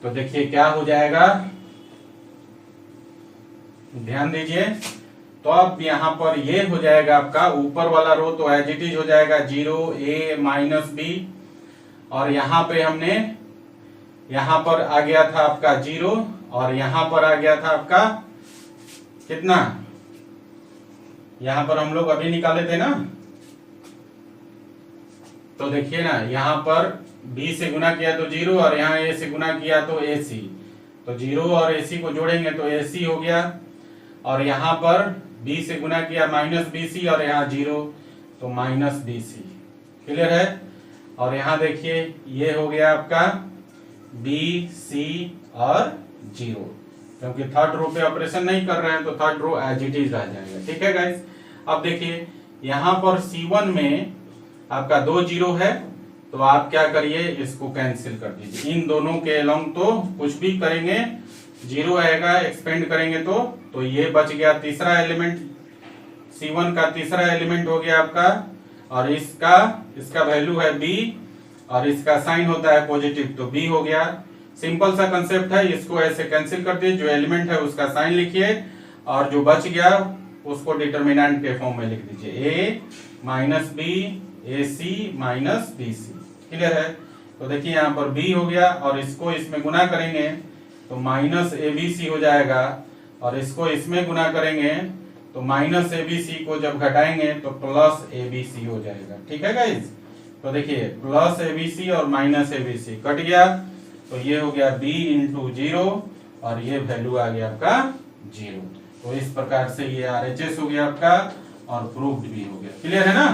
तो देखिए क्या हो जाएगा, ध्यान दीजिए। तो अब यहाँ पर ये हो जाएगा आपका ऊपर वाला रो तो एज इट इज हो जाएगा 0 A माइनस B, और यहाँ पे हमने, यहाँ पर आ गया था आपका 0 और यहाँ पर आ गया था आपका कितना, यहाँ पर हम लोग अभी निकाले थे ना। तो देखिए ना, यहाँ पर B से गुना किया तो 0 और यहाँ A से गुना किया तो AC, तो 0 और AC को जोड़ेंगे तो AC हो गया। और यहाँ पर B से गुना किया माइनस BC और यहाँ 0 तो माइनस BC, क्लियर है। और यहाँ देखिए ये हो गया आपका BC और 0, क्योंकि थर्ड रो पे ऑपरेशन नहीं कर रहे हैं तो third row as it is आ जाएगा, ठीक है गाइस। अब देखिए यहाँ पर C1 में आपका 2 0 है, तो आप क्या करिए, इसको कैंसिल कर दीजिए। इन दोनों के अलोंग तो कुछ भी करेंगे 0 आएगा, एक्सपेंड करेंगे तो ये बच गया तीसरा एलिमेंट, C1 का तीसरा एलिमेंट हो गया आपका, और इसका वैल्यू है B और इसका साइन होता है पॉजिटिव, तो B हो गया। सिंपल सा कंसेप्ट है, इसको ऐसे कैंसिल कर दीजिए, जो एलिमेंट है उसका साइन लिखिए और जो बच गया उसको डिटर्मिनेंट के फॉर्म में लिख दीजिए, A minus B AC minus BC, clear है। तो देखिए यहाँ पर B हो गया और इसको इसमें गुना करेंगे तो माइनस ABC हो जाएगा, और इसको इसमें गुना करेंगे तो माइनस ABC को जब घटाएंगे तो प्लस ABC हो जाएगा, ठीक है गाइस। तो देखिए प्लस ABC और माइनस ABC कट गया, तो ये हो गया B इंटू 0 और ये वैल्यू आ गया आपका 0। तो इस प्रकार से ये RHS हो गया आपका और प्रूव्ड भी हो गया, क्लियर है ना,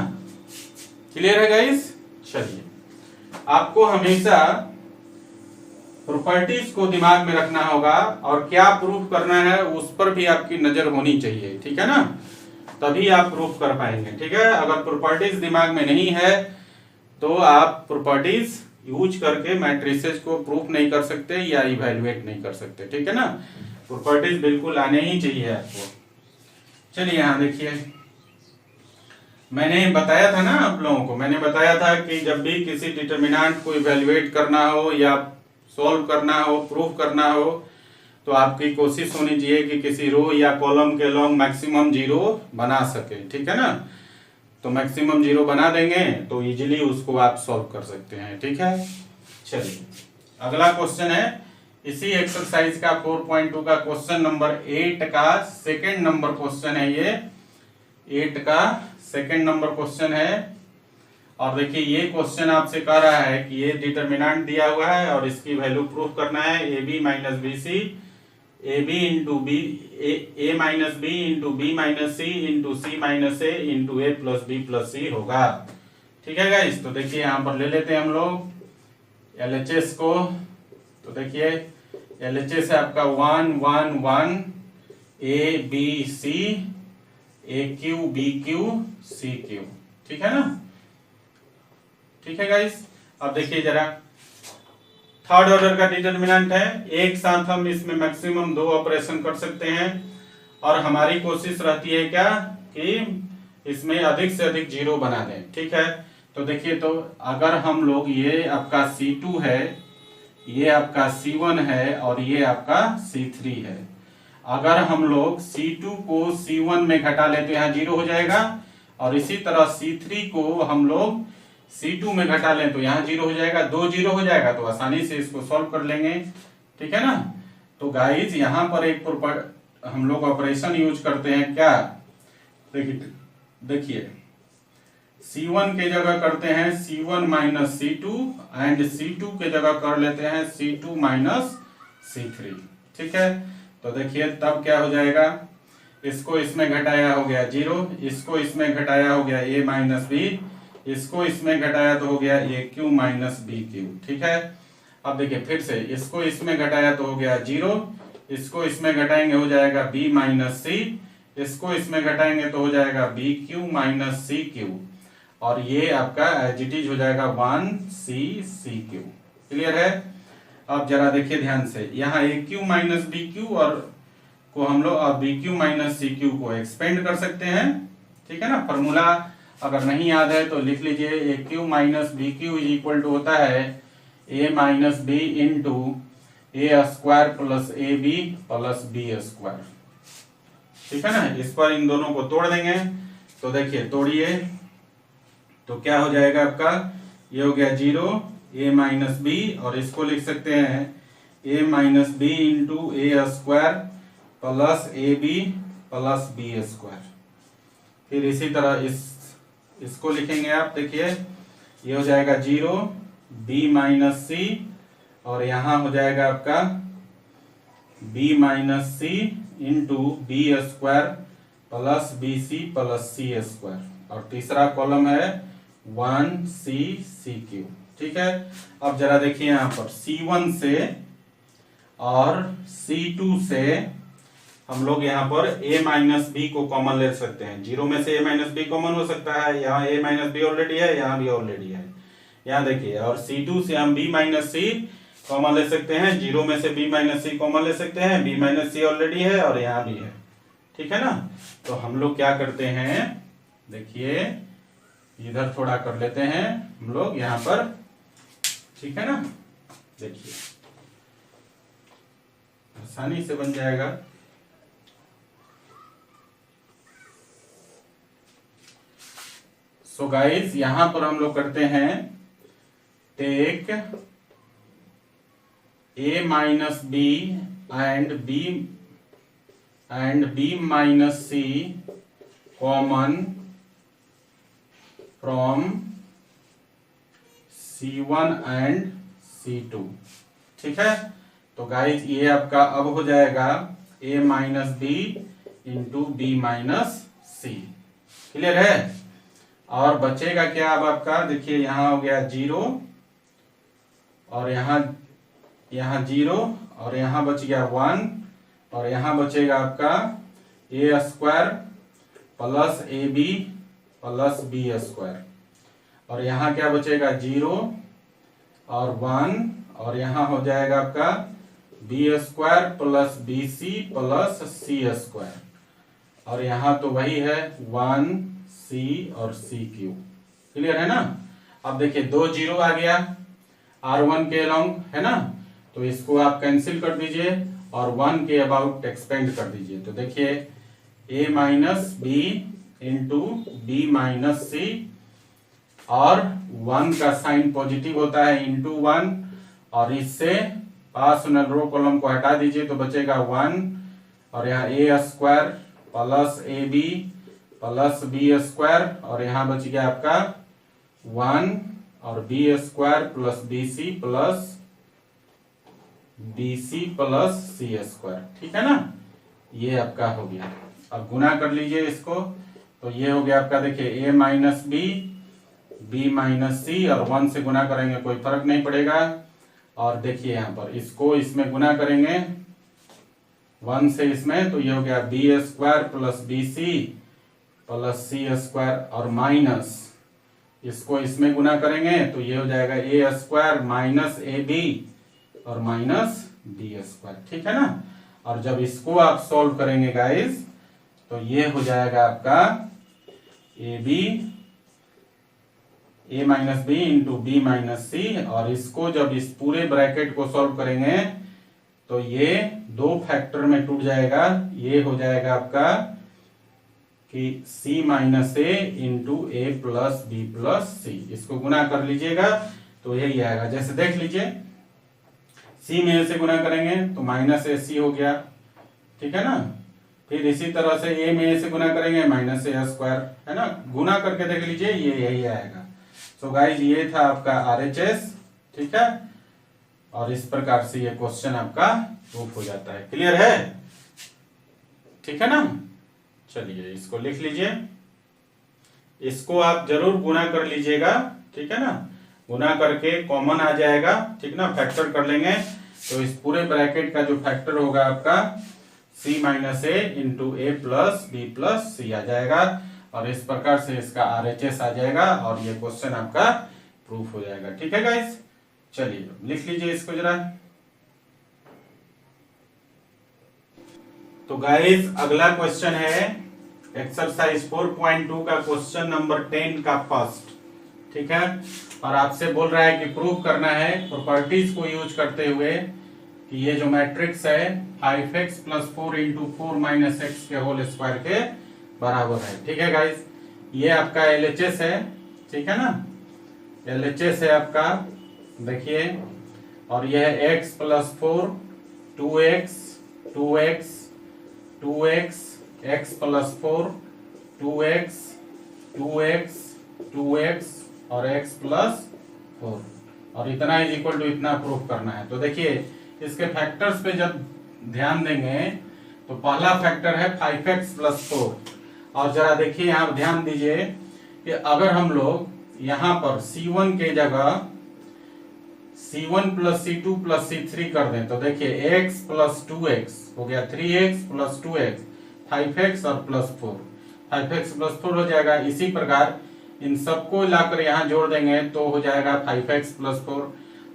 क्लियर है गाइस। चलिए आपको हमेशा प्रॉपर्टीज को दिमाग में रखना होगा और क्या प्रूफ करना है उस पर भी आपकी नजर होनी चाहिए, ठीक है ना, तभी आप प्रूफ कर पाएंगे, ठीक है। अगर प्रॉपर्टीज दिमाग में नहीं है तो आप प्रॉपर्टीज यूज करके मैट्रिसेस को प्रूफ नहीं कर सकते या इवैल्यूएट नहीं कर सकते, ठीक है ना। प्रॉपर्टीज बिल्कुल आने ही चाहिए आपको। चलिए यहाँ देखिए, मैंने बताया था ना आप लोगों को, मैंने बताया था कि जब भी किसी डिटर्मिनेंट को इवैल्यूएट करना हो या सॉल्व करना हो, प्रूफ करना हो, तो आपकी कोशिश होनी चाहिए कि किसी रो या कॉलम के लॉन्ग मैक्सिमम 0 बना सके, ठीक है ना। तो मैक्सिमम 0 बना देंगे तो इजीली उसको आप सॉल्व कर सकते हैं, ठीक है। चलिए अगला क्वेश्चन है इसी एक्सरसाइज का 4.2 का क्वेश्चन नंबर 8 का सेकेंड नंबर क्वेश्चन है, ये 8 का सेकंड नंबर क्वेश्चन है। और देखिए ये क्वेश्चन आपसे कह रहा है कि ये डिटर्मिनेंट दिया हुआ है और इसकी वैल्यू प्रूफ करना है। A b minus b c, a b into b, a minus b into b minus c into c minus a into a plus b plus c होगा। ठीक है गाइस, तो देखिए यहाँ पर ले लेते हैं हम लोग एलएचएस को। तो देखिए एलएचएस है आपका 1 1 1 a b c, a cube b cube c cube. ठीक है ना, ठीक है गाइस। अब देखिए जरा थर्ड ऑर्डर का डिटर्मिनेंट है। एक साथ हम इसमें मैक्सिमम 2 ऑपरेशन कर सकते हैं और हमारी कोशिश रहती है क्या कि इसमें अधिक से अधिक 0 बना दें। ठीक है, तो देखिए तो अगर हम लोग ये आपका C2 है, ये आपका C1 है और ये आपका C3 है, अगर हम लोग C2 को C1 में घटा ले तो यहाँ 0 हो जाएगा और इसी तरह C3 को हम लोग C2 में घटा लें तो यहाँ 0 हो जाएगा। 2 0 हो जाएगा तो आसानी से इसको सॉल्व कर लेंगे। ठीक है ना, तो गाइज यहाँ पर एक हम लोग ऑपरेशन यूज करते हैं क्या, देखिए C1 के जगह करते हैं C1 minus C2 and C2 के जगह कर लेते हैं C2 माइनस C3। ठीक है, तो देखिए तब क्या हो जाएगा, इसको इसमें घटाया हो गया 0, इसको इसमें घटाया हो गया a माइनस बी, इसको इसमें घटाया तो हो गया ए क्यू माइनस बी क्यू। ठीक है, अब देखिए फिर से इसको इसमें घटाया तो हो गया 0, इसको इसमें घटाएंगे हो जाएगा b माइनस सी, इसको इसमें घटाएंगे तो हो जाएगा b cube minus c cube और ये आपका एज इट इज हो जाएगा 1 सी सी क्यू। क्लियर है। अब जरा देखिए ध्यान से, यहाँ a cube minus b cube और को हम लोग अब b cube minus c cube को एक्सपेंड कर सकते हैं। ठीक है ना, फॉर्मूला अगर नहीं याद है तो लिख लीजिए, a cube minus b cube is equal to होता है a minus b into a square plus a b plus b square. ठीक है ना, इस पर इन दोनों को तोड़ देंगे तो देखिए तोड़िए तो क्या हो जाएगा आपका, ये हो गया 0 ए माइनस बी और इसको लिख सकते हैं a minus b into a square plus a b plus b square. फिर इसी तरह इसको लिखेंगे आप, देखिए ये हो जाएगा 0 b माइनस सी और यहाँ हो जाएगा आपका b minus c into b square plus b c plus c square और तीसरा कॉलम है 1 सी सी क्यू। ठीक है, अब जरा देखिए यहाँ पर C1 से और C2 से हम लोग यहाँ पर a माइनस बी को कॉमन ले सकते हैं। 0 में से a माइनस बी कॉमन हो सकता है, यहाँ a माइनस बी ऑलरेडी है, यहाँ भी ऑलरेडी है। यहाँ देखिए, और C2 से हम b माइनस सी कॉमन ले सकते हैं, 0 में से b माइनस सी कॉमन ले सकते हैं, b माइनस सी ऑलरेडी है और यहाँ भी है। ठीक है ना, तो हम लोग क्या करते हैं, देखिए इधर थोड़ा कर लेते हैं हम लोग यहाँ पर। ठीक है ना, देखिए आसानी से बन जाएगा। सो गाइस यहां पर हम लोग करते हैं take a minus b and b minus c common from C1 and C2। ठीक है, तो गाइस ये आपका अब हो जाएगा a minus b into b minus c. Clear है, और बचेगा क्या अब आपका, देखिए यहाँ हो गया 0 और यहाँ 0 और यहाँ बच गया 1 और यहाँ बचेगा आपका a square plus a b plus b square और यहाँ क्या बचेगा 0 और 1 और यहाँ हो जाएगा आपका b square plus b c plus c square और यहाँ तो वही है 1 सी और सी क्यू। क्लियर है ना। अब देखिए 2 0 आ गया R1 के अलाउंग, है ना, तो इसको आप कैंसिल कर दीजिए और 1 के अबाउट एक्सपेंड कर दीजिए। तो देखिए a minus b into b minus c और 1 का साइन पॉजिटिव होता है इंटू 1 और इससे पास रो कॉलम को हटा दीजिए तो बचेगा 1 और यहाँ a square plus a b plus b square और यहाँ बच गया आपका 1 और b square plus b c plus c square, ठीक है ना। ये आपका हो गया। अब गुना कर लीजिए इसको, तो ये हो गया आपका, देखिए ए माइनस बी माइनस सी, और 1 से गुना करेंगे कोई फर्क नहीं पड़ेगा। और देखिए यहाँ पर इसको इसमें गुना करेंगे 1 से इसमें, तो ये हो गया b square plus b c plus c square, और माइनस इसको इसमें गुना करेंगे तो ये हो जाएगा a square minus a b और माइनस बी स्क्वायर, ठीक है ना। और जब इसको आप सॉल्व करेंगे गाइस, तो ये हो जाएगा आपका a minus b into b minus c, और इसको जब इस पूरे ब्रैकेट को सॉल्व करेंगे तो ये 2 फैक्टर में टूट जाएगा। ये हो जाएगा आपका कि c minus a into a plus b plus सी, इसको गुना कर लीजिएगा तो यही आएगा। जैसे देख लीजिए, c में a से गुना करेंगे तो माइनस ए सी हो गया, ठीक है ना। फिर इसी तरह से a में a से गुना करेंगे माइनस ए स्क्वायर, है ना। गुना करके देख लीजिए, ये यही आएगा। सो गाइज ये था आपका RHS, ठीक है। और इस प्रकार से ये क्वेश्चन आपका प्रूफ हो जाता है। क्लियर है, ठीक है ना। चलिए इसको लिख लीजिए, इसको आप जरूर गुना कर लीजिएगा, ठीक है ना। गुना करके कॉमन आ जाएगा, ठीक ना, फैक्टर कर लेंगे तो इस पूरे ब्रैकेट का जो फैक्टर होगा आपका c minus a into a plus b plus सी आ जाएगा, और इस प्रकार से इसका RHS आ जाएगा और ये क्वेश्चन आपका प्रूफ हो जाएगा, ठीक है गाइस। चलिए लिख लीजिए इसको जरा। तो गाइस अगला क्वेश्चन है एक्सरसाइज 4.2 का क्वेश्चन नंबर 10 का फर्स्ट, ठीक है। और आपसे बोल रहा है कि प्रूव करना है प्रॉपर्टीज को यूज करते हुए कि ये जो मैट्रिक्स है 5x plus 4 into 4 minus x के होल स्क्वायर के बराबर है, ठीक है गाइस। ये आपका LHS है, ठीक है ना। LHS है आपका, देखिए, और यह है x plus 4 2x x plus 4 2x और x प्लस 4, और इतना इज इक्वल टू इतना प्रूफ करना है। तो देखिए इसके फैक्टर्स पे जब ध्यान देंगे तो पहला फैक्टर है 5x प्लस 4, और जरा देखिए यहाँ ध्यान दीजिए कि अगर हम लोग यहाँ पर c1 के जगह c1 plus c2 plus c3 कर दें तो देखिए x प्लस 2x हो गया 3x प्लस 2x 5x और प्लस 4, 5x प्लस 4 हो जाएगा। इसी प्रकार इन सबको लाकर यहाँ जोड़ देंगे तो हो जाएगा 5x प्लस 4,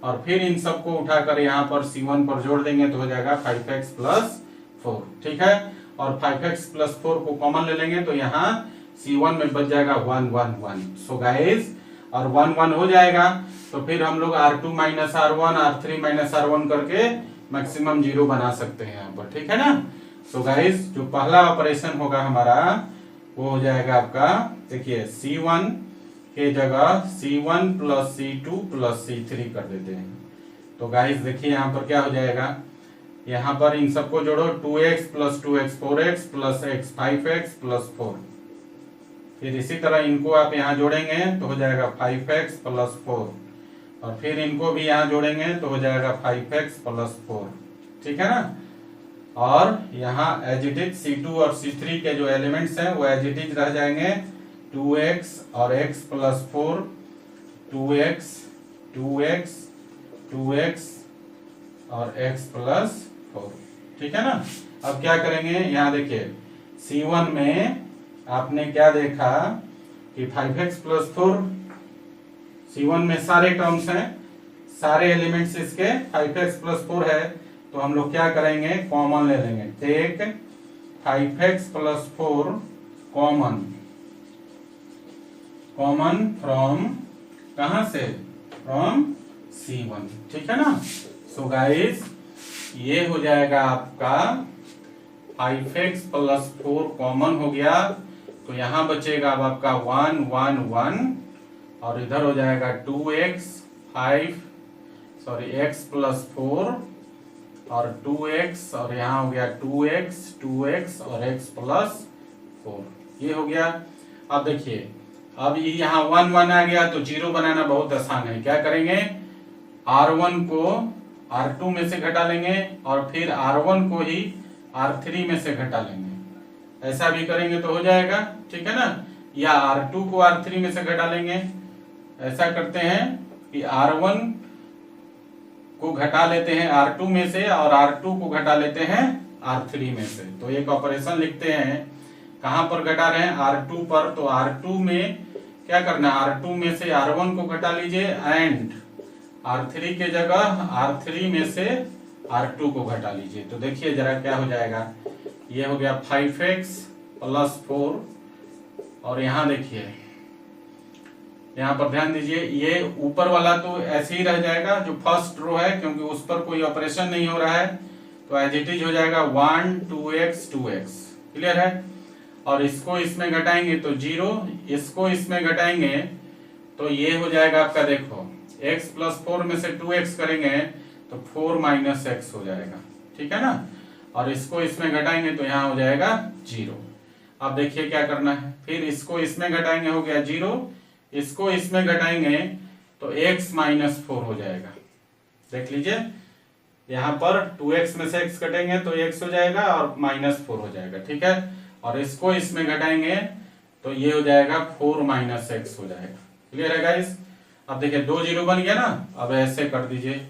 और फिर इन सबको उठाकर यहाँ पर c1 पर जोड़ देंगे तो हो जाएगा 5x प्लस 4, ठीक है। और 5x प्लस 4 को कॉमन ले लेंगे तो यहाँ c1 में बच जाएगा 1 1 1। सो गाइस, और 1 1 हो जाएगा तो फिर हम लोग R2 minus R1 R3 minus R1 करके मैक्सिमम 0 बना सकते हैं यहाँ पर, ठीक है ना। सो गाइस जो पहला ऑपरेशन होगा हमारा वो हो जाएगा आपका, देखिए c1 के जगह c1 plus c2 plus c3 कर देते हैं। तो गाइस देखिए यहाँ पर क्या हो जाएगा, यहाँ पर इन सबको जोड़ो 2x plus 2x 4x plus x 5x plus 4, फिर इसी तरह इनको आप यहाँ जोड़ेंगे तो हो जाएगा 5x प्लस 4, और फिर इनको भी यहाँ जोड़ेंगे तो हो जाएगा 5x प्लस 4, ठीक है ना। और यहाँ एज इट इज c2 और c3 के जो एलिमेंट्स हैं वो एज इट इज रह जाएंगे 2x और x प्लस 4 2x और x प्लस 4, ठीक है ना। अब क्या करेंगे, यहाँ देखिए c1 में आपने क्या देखा कि 5x प्लस 4, c1 में सारे टर्म्स हैं, सारे एलिमेंट्स इसके 5x प्लस 4 है, तो हम लोग क्या करेंगे, कॉमन ले लेंगे। Take 5x plus 4 common from, कहां से, फ्रॉम c1, ठीक है ना। सो गाइस ये हो जाएगा आपका 5x प्लस 4 कॉमन हो गया, तो यहां बचेगा अब आपका 1 1 1, और इधर हो जाएगा 2x x प्लस 4 और 2x, और यहाँ हो गया 2x और x प्लस 4, ये हो गया। अब देखिए, अब यहाँ 1 1 आ गया तो 0 बनाना बहुत आसान है। क्या करेंगे, R1 को R2 में से घटा लेंगे और फिर R1 को ही R3 में से घटा लेंगे। ऐसा भी करेंगे तो हो जाएगा, ठीक है ना। या R2 को R3 में से घटा लेंगे। ऐसा करते हैं कि R1 को घटा लेते हैं R2 में से और R2 को घटा लेते हैं R3 में से। तो एक ऑपरेशन लिखते हैं, कहां पर घटा रहे हैं, R2 पर। तो R2 में क्या करना है, R2 में से R1 को घटा लीजिए एंड R3 के जगह R3 में से R2 को घटा लीजिए। तो देखिए जरा क्या हो जाएगा, ये हो गया 5x + 4 और यहाँ देखिए, यहाँ पर ध्यान दीजिए, ये ऊपर वाला तो ऐसे ही रह जाएगा जो फर्स्ट रो है, क्योंकि उस पर कोई ऑपरेशन नहीं हो रहा है, तो एज इट इज हो जाएगा 1 2x 2x। क्लियर है। और इसको इसमें घटाएंगे तो 0, इसको इसमें घटाएंगे तो ये हो जाएगा आपका, देखो x + 4 में से 2x करेंगे तो 4 - x हो जाएगा, ठीक है ना। और इसको इसमें घटाएंगे तो यहाँ हो जाएगा 0। अब देखिए क्या करना है, फिर इसको इसमें घटाएंगे, हो गया 0, इसको इसमें घटाएंगे तो x - 4 हो जाएगा। देख लीजिए, यहाँ पर 2x में से x कटेंगे तो x हो जाएगा और -4 हो जाएगा, ठीक है। और इसको इसमें घटाएंगे तो ये हो जाएगा 4 - x हो जाएगा। क्लियर है गाइस। अब देखिए 2 0 बन गया ना। अब ऐसे कर दीजिए,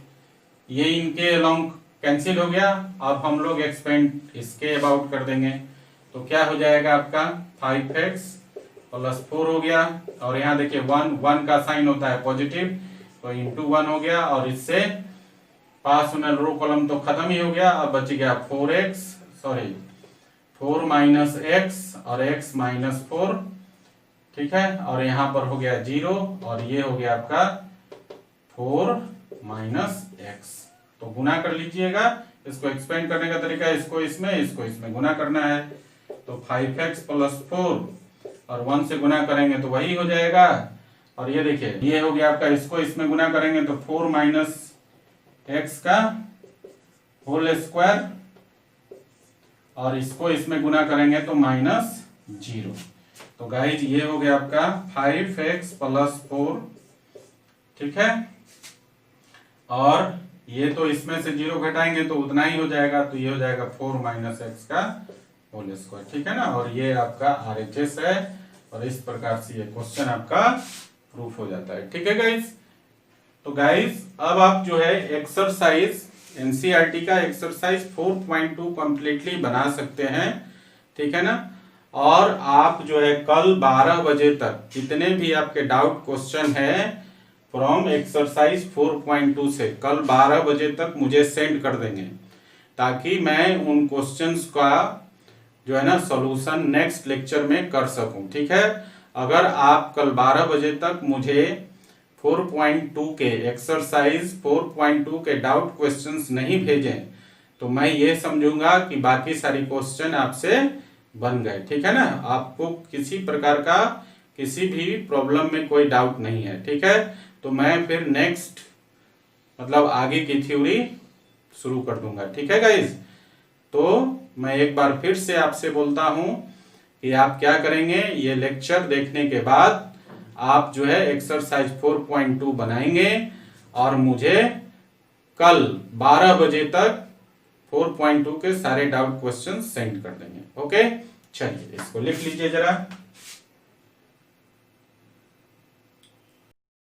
ये इनके अलोंग कैंसिल हो गया। अब हम लोग एक्सपेंड इसके अबाउट कर देंगे तो क्या हो जाएगा आपका, 5x + 4 हो गया। और यहाँ देखिए 1 का साइन होता है पॉजिटिव, तो × 1 हो गया। और इससे पास होने रो कॉलम तो खत्म ही हो गया। अब बच गया 4 - x और x - 4, ठीक है। और यहाँ पर हो गया 0 और ये हो गया आपका 4 - x। तो गुना कर लीजिएगा। इसको एक्सपेंड करने का तरीका, इसको इसमें गुना करना है। तो 5x + 4 और 1 से गुना करेंगे तो वही हो जाएगा। और ये देखिए, ये हो गया आपका, इसको इसमें गुना करेंगे तो 4 - x का होल स्क्वायर और इसको इसमें गुना करेंगे तो -0। तो गाइज ये हो गया आपका 5x + 4, ठीक है। और ये तो इसमें से 0 घटाएंगे तो उतना ही हो जाएगा, तो ये हो जाएगा 4 - x का होल स्क्वायर, ठीक है ना। और ये आपका RHS है और इस प्रकार से ये क्वेश्चन आपका प्रूफ हो जाता है, ठीक है गाइज। तो गाइज अब आप जो है एक्सरसाइज NCERT का एक्सरसाइज 4.2 कंप्लीटली बना सकते हैं, ठीक है ना। और आप जो है कल 12 बजे तक जितने भी आपके डाउट क्वेश्चन है फ्रॉम एक्सरसाइज 4.2 से कल 12 बजे तक मुझे सेंड कर देंगे, ताकि मैं उन क्वेश्चंस का जो है ना सॉल्यूशन नेक्स्ट लेक्चर में कर सकूं, ठीक है। अगर आप कल 12 बजे तक मुझे 4.2 के एक्सरसाइज 4.2 के डाउट क्वेश्चंस नहीं भेजें तो मैं ये समझूंगा कि बाकी सारी क्वेश्चन आपसे बन गए, ठीक है ना। आपको किसी प्रकार का किसी भी प्रॉब्लम में कोई डाउट नहीं है, ठीक है। तो मैं फिर नेक्स्ट मतलब आगे की थ्योरी शुरू कर दूंगा, ठीक है गाइज। तो मैं एक बार फिर से आपसे बोलता हूं कि आप क्या करेंगे, ये लेक्चर देखने के बाद आप जो है एक्सरसाइज 4.2 बनाएंगे और मुझे कल 12 बजे तक 4.2 के सारे डाउट क्वेश्चन सेंड कर देंगे। ओके, चलिए इसको लिख लीजिए जरा।